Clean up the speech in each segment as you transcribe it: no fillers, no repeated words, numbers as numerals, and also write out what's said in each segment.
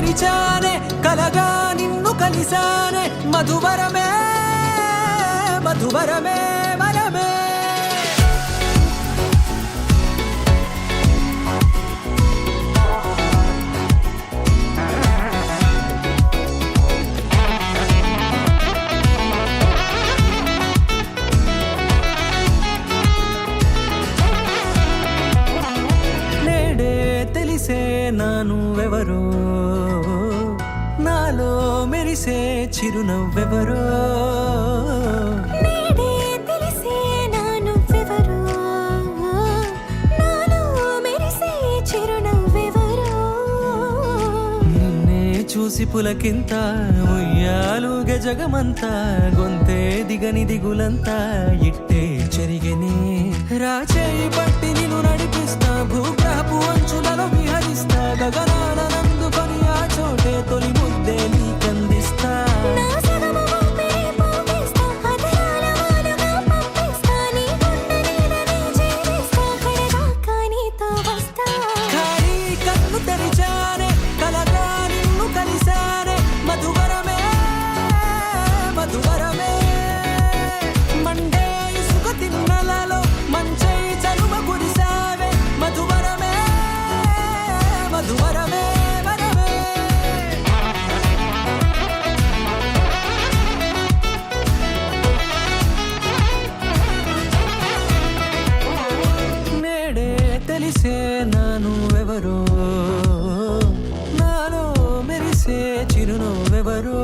తెరిచానే కలగా నిన్ను కలిసానే మధువరమే మధువరమే వరమే తెలిసే నానువెవరో నాలో మెరిసే చిరునవ్వెవరో నేడే తెలిసే నానువెవరో నాలో మెరిసే చిరునవ్వెవరో నిన్నే చూసి పులకింత ఉయ్యాలుగే జగమంతా గొంతే దిగని దిగులంతా ఇట్టే చెరిగెనే రాచేయి పట్టి నిన్ను నడిపిస్తా భూగ్రహపు అంచులలో విహరిస్తా గగనాన నందుకొని ఆ చోటే తొలి ముద్దే నీకందిస్తా నా సగమ ఊపిరి పోగిస్తా అదరాల వాలుగా పంపిస్తా నీ గుండె నీడనే జీవిస్తా కడదాకా నీతో వస్తా ఖాళీ కన్ను తెరిచానే కలగా నిన్ను కలిసానే మధువరమే మధువరమే మండే ఇసుక తిన్నలలో మంచై చలువ కురిసావే మధువరమే మధువరమే వరమే నేడే తెలిసే నానువెవరో నాలో మెరిసే చిరునవ్వెవరో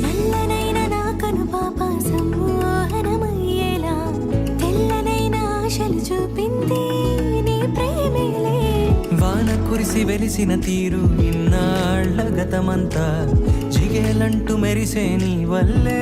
నల్లనైన నా కనుపాప సమ్మోహనమయ్యేలా తెల్లనైన ఆశలు చూపింది నీ ప్రేమేలే వాన కురిసి వెలిసిన తీరు ఇన్నాళ్ల గతమంతా జిగేలంటూ మెరిసే నీ వల్లే